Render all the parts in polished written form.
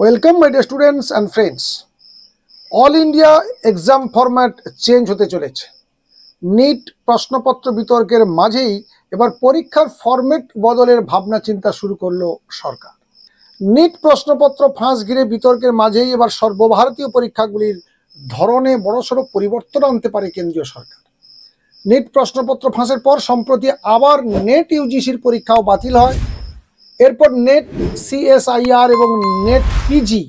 Welcome my dear students and friends. All India exam format change হতে চলেছে। NEET প্রশ্নপত্র বিতর্কের মাঝেই এবার পরীক্ষার ফরম্যাট বদলের ভাবনা চিন্তা শুরু করলো সরকার। নিট প্রশ্নপত্র ফাঁস ঘিরে বিতর্কের মাঝেই এবার সর্বভারতীয় পরীক্ষাগুলির ধরনে বড়সড় পরিবর্তন আনতে পারে কেন্দ্রীয় সরকার। নিট প্রশ্নপত্র ফাঁসের পর সম্প্রতি আবার নেট ইউজিসির পরীক্ষাও বাতিল হয়। এরপর নেট সিএসআইআর এবং নেট পিজি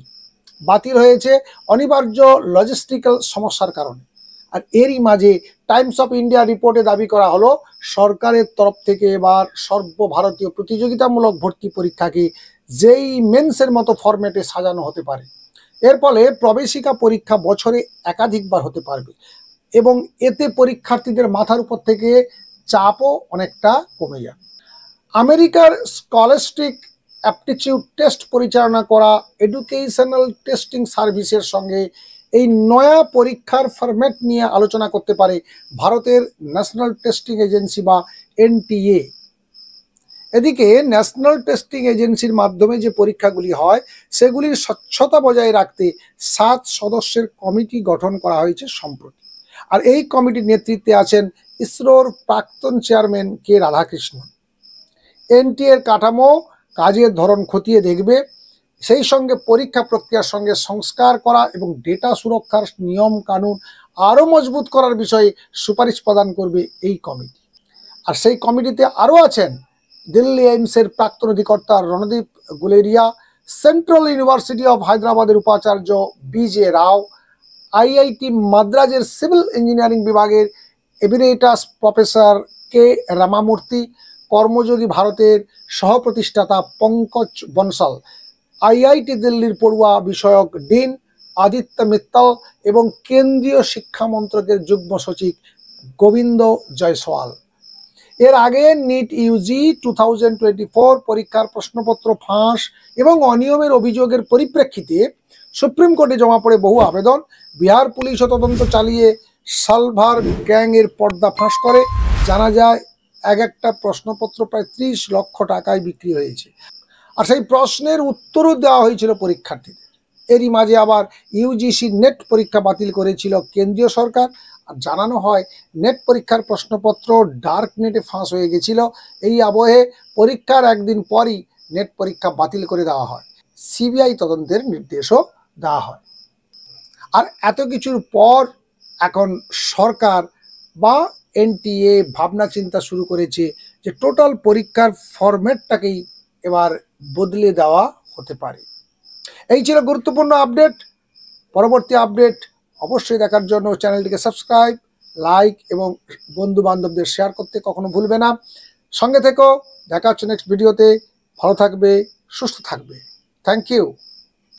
বাতিল হয়েছে অনিবার্য লজিস্টিক্যাল সমস্যার কারণে। আর এরই মাঝে টাইমস অফ ইন্ডিয়া রিপোর্টে দাবি করা হলো সরকারের তরফ থেকে এবার সর্বভারতীয় প্রতিযোগিতামূলক ভর্তি পরীক্ষাকে যেই মেন্সের মতো ফরম্যাটে সাজানো হতে পারে। এর ফলে প্রবেশিকা পরীক্ষা বছরে একাধিকবার হতে পারবে এবং এতে পরীক্ষার্থীদের মাথার উপর থেকে চাপও অনেকটা কমে যাবে। আমেরিকার স্কলাস্টিক অ্যাপটিটিউড টেস্ট পরিচালনা করা এডুকেশনাল টেস্টিং সার্ভিসের সঙ্গে এই নয়া পরীক্ষার ফরম্যাট নিয়ে আলোচনা করতে পারে ভারতের ন্যাশনাল টেস্টিং এজেন্সি বা এনটিএ। এদিকে ন্যাশনাল টেস্টিং এজেন্সির মাধ্যমে যে পরীক্ষাগুলি হয় সেগুলির স্বচ্ছতা বজায় রাখতে 7 সদস্যের কমিটি গঠন করা হয়েছে সম্প্রতি। আর এই কমিটির নেতৃত্বে আছেন ইসরোর প্রাক্তন চেয়ারম্যান কে রাধাকৃষ্ণন। এনটিএর কাঠামো কাজের ধরন খতিয়ে দেখবে, সেই সঙ্গে পরীক্ষা প্রক্রিয়ার সঙ্গে সংস্কার করা এবং ডেটা সুরক্ষার নিয়ম কানুন আরও মজবুত করার বিষয়ে সুপারিশ প্রদান করবে এই কমিটি। আর সেই কমিটিতে আরও আছেন দিল্লি এইমসের প্রাক্তন অধিকর্তা Randeep Guleria, central university of হায়দ্রাবাদের উপাচার্য বিজে রাও, আইআইটি মাদ্রাজের সিভিল ইঞ্জিনিয়ারিং বিভাগের emeritus professor K Ramamurthy, Karmayogi ভারতের সহপ্রতিষ্ঠাতা পঙ্কজ বনসাল, আইআইটি দিল্লির পড়ুয়া বিষয়ক ডিন আদিত্য মিত্তল এবং কেন্দ্রীয় শিক্ষা মন্ত্রকের যুগ্ম সচিব গোবিন্দ জয়সওয়াল। এর আগে নিট ইউজি 2024 পরীক্ষার প্রশ্নপত্র ফাঁস এবং অনিয়মের অভিযোগের পরিপ্রেক্ষিতে সুপ্রিম কোর্টে জমা পড়ে বহু আবেদন। বিহার পুলিশও তদন্ত চালিয়ে সালভার গ্যাংয়ের পর্দা ফাঁস করে। জানা যায় এক একটা প্রশ্নপত্র প্রায় 30 লক্ষ টাকায় বিক্রি হয়েছে। আর সেই প্রশ্নের উত্তরও দেওয়া হয়েছিল পরীক্ষার্থীদের। এরই মাঝে আবার ইউজিসি নেট পরীক্ষা বাতিল করেছিল কেন্দ্রীয় সরকার। আর জানানো হয় নেট পরীক্ষার প্রশ্নপত্র ডার্ক নেটে ফাঁস হয়ে গেছিল। এই আবহে পরীক্ষার একদিন পরই নেট পরীক্ষা বাতিল করে দেওয়া হয়। সিবিআই তদন্তের নির্দেশও দেওয়া হয়। আর এত কিছুর পর এখন সরকার বা এনটিএ ভাবনা চিন্তা শুরু করেছে যে টোটাল পরীক্ষার ফরম্যাটটাকেই এবার বদলে দেওয়া হতে পারে। এই ছিল গুরুত্বপূর্ণ আপডেট। পরবর্তী আপডেট অবশ্যই দেখার জন্য চ্যানেলটিকে সাবস্ক্রাইব, লাইক এবং বন্ধু বান্ধবদের শেয়ার করতে কখনো ভুলবে না। সঙ্গে থেকো, দেখা হচ্ছে নেক্সট ভিডিওতে। ভালো থাকবে, সুস্থ থাকবে। Thank you.